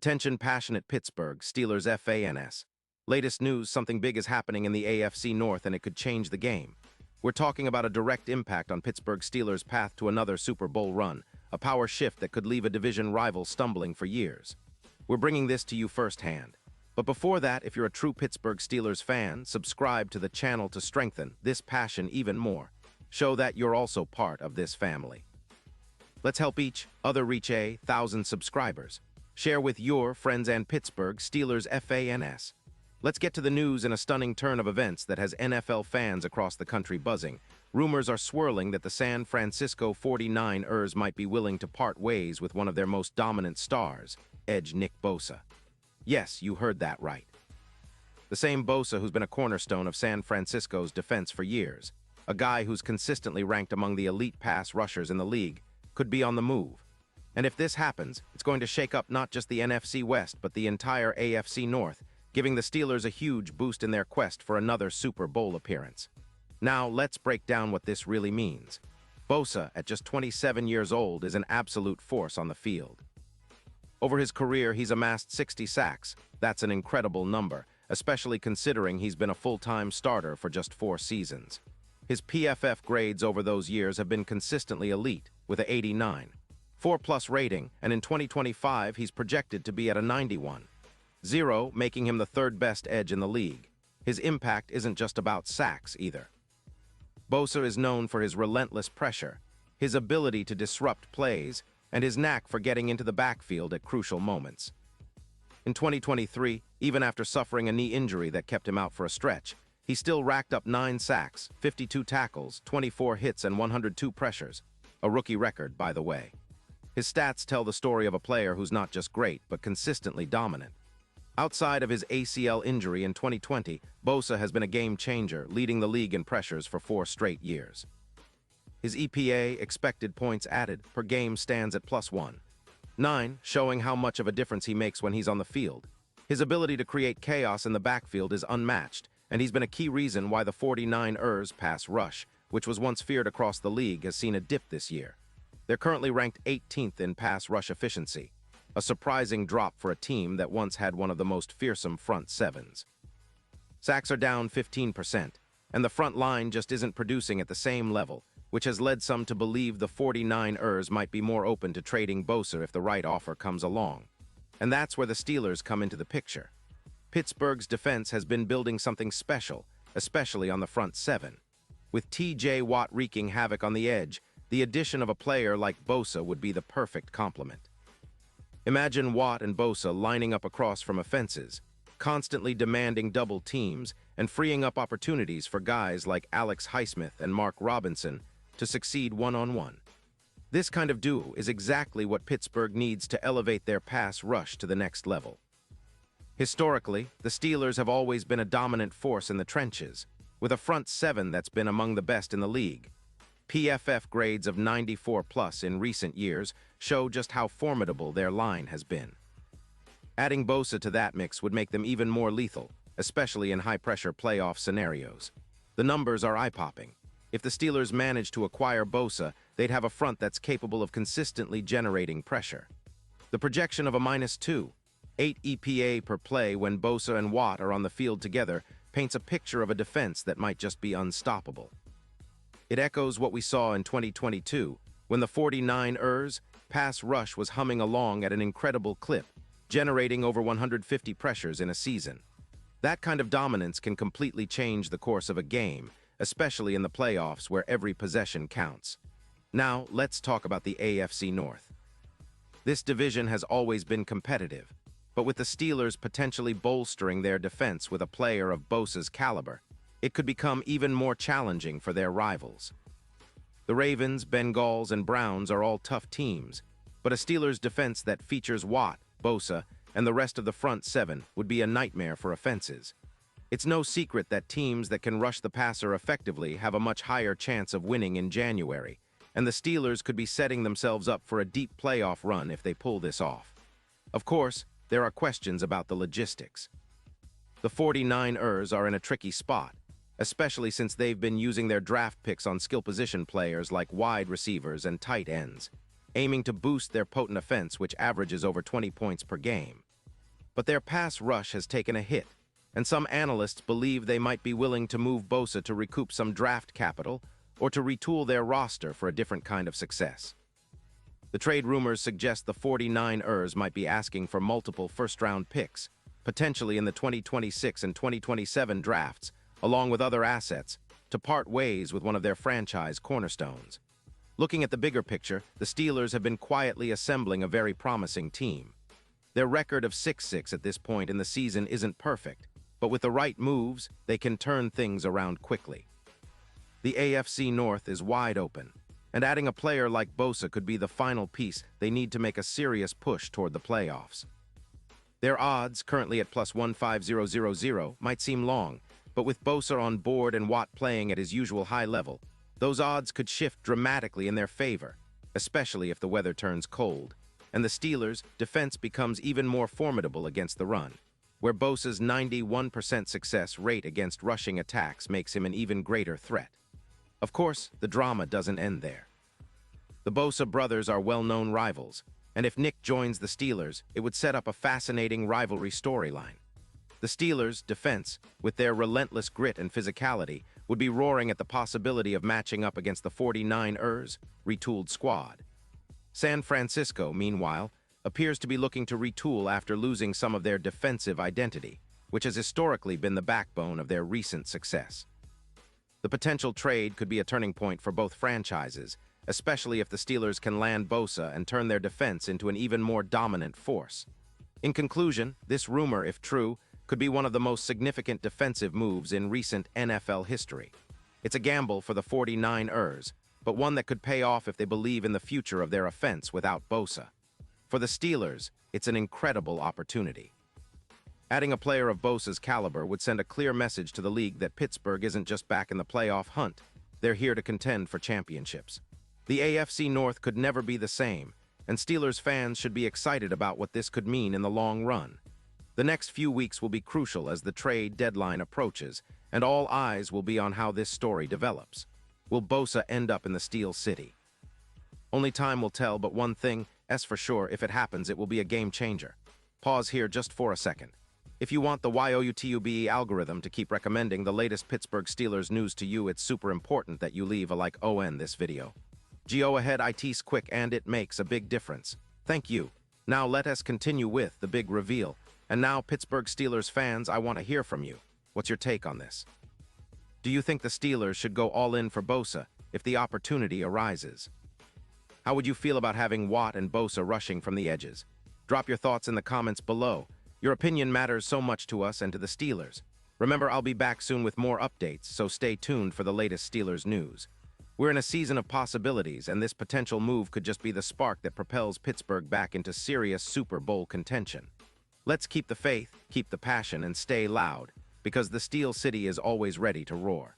Attention passionate Pittsburgh Steelers fans. Latest news, something big is happening in the AFC North and it could change the game. We're talking about a direct impact on Pittsburgh Steelers' path to another Super Bowl run, a power shift that could leave a division rival stumbling for years. We're bringing this to you firsthand. But before that, if you're a true Pittsburgh Steelers fan, subscribe to the channel to strengthen this passion even more. Show that you're also part of this family. Let's help each other reach 1,000 subscribers. Share with your friends and Pittsburgh Steelers fans. Let's get to the news in a stunning turn of events that has NFL fans across the country buzzing. Rumors are swirling that the San Francisco 49ers might be willing to part ways with one of their most dominant stars, edge Nick Bosa. Yes, you heard that right. The same Bosa who's been a cornerstone of San Francisco's defense for years, a guy who's consistently ranked among the elite pass rushers in the league, could be on the move. And if this happens, it's going to shake up not just the NFC West, but the entire AFC North, giving the Steelers a huge boost in their quest for another Super Bowl appearance. Now, let's break down what this really means. Bosa, at just 27 years old, is an absolute force on the field. Over his career, he's amassed 60 sacks. That's an incredible number, especially considering he's been a full-time starter for just 4 seasons. His PFF grades over those years have been consistently elite, with an 89. 4+ rating, and in 2025 he's projected to be at a 91. 0, making him the third best edge in the league. His impact isn't just about sacks either. Bosa is known for his relentless pressure, his ability to disrupt plays, and his knack for getting into the backfield at crucial moments. In 2023, even after suffering a knee injury that kept him out for a stretch, he still racked up 9 sacks, 52 tackles, 24 hits, and 102 pressures. A rookie record, by the way. His stats tell the story of a player who's not just great, but consistently dominant. Outside of his ACL injury in 2020, Bosa has been a game-changer, leading the league in pressures for 4 straight years. His EPA, expected points added, per game stands at +1.9, showing how much of a difference he makes when he's on the field. His ability to create chaos in the backfield is unmatched, and he's been a key reason why the 49ers pass rush, which was once feared across the league, has seen a dip this year. They're currently ranked 18th in pass rush efficiency, a surprising drop for a team that once had one of the most fearsome front sevens. Sacks are down 15%, and the front line just isn't producing at the same level, which has led some to believe the 49ers might be more open to trading Bosa if the right offer comes along. And that's where the Steelers come into the picture. Pittsburgh's defense has been building something special, especially on the front 7. With T.J. Watt wreaking havoc on the edge, the addition of a player like Bosa would be the perfect complement. Imagine Watt and Bosa lining up across from fences, constantly demanding double teams and freeing up opportunities for guys like Alex Highsmith and Mark Robinson to succeed one-on-one. This kind of duo is exactly what Pittsburgh needs to elevate their pass rush to the next level. Historically, the Steelers have always been a dominant force in the trenches, with a front 7 that's been among the best in the league. PFF grades of 94+ in recent years show just how formidable their line has been. Adding Bosa to that mix would make them even more lethal, especially in high-pressure playoff scenarios. The numbers are eye-popping. If the Steelers manage to acquire Bosa, they'd have a front that's capable of consistently generating pressure. The projection of a -2, 8 EPA per play when Bosa and Watt are on the field together paints a picture of a defense that might just be unstoppable. It echoes what we saw in 2022, when the 49ers pass rush was humming along at an incredible clip, generating over 150 pressures in a season. That kind of dominance can completely change the course of a game, especially in the playoffs where every possession counts. Now, let's talk about the AFC North. This division has always been competitive, but with the Steelers potentially bolstering their defense with a player of Bosa's caliber, it could become even more challenging for their rivals. The Ravens, Bengals, and Browns are all tough teams, but a Steelers defense that features Watt, Bosa, and the rest of the front 7 would be a nightmare for offenses. It's no secret that teams that can rush the passer effectively have a much higher chance of winning in January, and the Steelers could be setting themselves up for a deep playoff run if they pull this off. Of course, there are questions about the logistics. The 49ers are in a tricky spot, especially since they've been using their draft picks on skill position players like wide receivers and tight ends, aiming to boost their potent offense, which averages over 20 points per game. but their pass rush has taken a hit, and some analysts believe they might be willing to move Bosa to recoup some draft capital or to retool their roster for a different kind of success. The trade rumors suggest the 49ers might be asking for multiple first-round picks, potentially in the 2026 and 2027 drafts, along with other assets, to part ways with one of their franchise cornerstones. Looking at the bigger picture, the Steelers have been quietly assembling a very promising team. Their record of 6-6 at this point in the season isn't perfect, but with the right moves, they can turn things around quickly. The AFC North is wide open, and adding a player like Bosa could be the final piece they need to make a serious push toward the playoffs. Their odds, currently at plus 15000, might seem long, but with Bosa on board and Watt playing at his usual high level, those odds could shift dramatically in their favor, especially if the weather turns cold, and the Steelers' defense becomes even more formidable against the run, where Bosa's 91% success rate against rushing attacks makes him an even greater threat. Of course, the drama doesn't end there. The Bosa brothers are well-known rivals, and if Nick joins the Steelers, it would set up a fascinating rivalry storyline. The Steelers' defense, with their relentless grit and physicality, would be roaring at the possibility of matching up against the 49ers' retooled squad. San Francisco, meanwhile, appears to be looking to retool after losing some of their defensive identity, which has historically been the backbone of their recent success. The potential trade could be a turning point for both franchises, especially if the Steelers can land Bosa and turn their defense into an even more dominant force. In conclusion, this rumor, if true, could be one of the most significant defensive moves in recent NFL history. It's a gamble for the 49ers, but one that could pay off if they believe in the future of their offense without Bosa. For the Steelers, it's an incredible opportunity. Adding a player of Bosa's caliber would send a clear message to the league that Pittsburgh isn't just back in the playoff hunt, they're here to contend for championships. The AFC North could never be the same, and Steelers fans should be excited about what this could mean in the long run. The next few weeks will be crucial as the trade deadline approaches, and all eyes will be on how this story develops. Will Bosa end up in the Steel City? Only time will tell, but one thing, as for sure, if it happens, it will be a game changer. Pause here just for a second. If you want the YouTube algorithm to keep recommending the latest Pittsburgh Steelers news to you, it's super important that you leave a like on this video. Go ahead, it's quick and it makes a big difference. Thank you. Now let us continue with the big reveal. And now, Pittsburgh Steelers fans, I want to hear from you. What's your take on this? Do you think the Steelers should go all in for Bosa if the opportunity arises? How would you feel about having Watt and Bosa rushing from the edges? Drop your thoughts in the comments below. Your opinion matters so much to us and to the Steelers. Remember, I'll be back soon with more updates, so stay tuned for the latest Steelers news. We're in a season of possibilities, and this potential move could just be the spark that propels Pittsburgh back into serious Super Bowl contention. Let's keep the faith, keep the passion, and stay loud, because the Steel City is always ready to roar.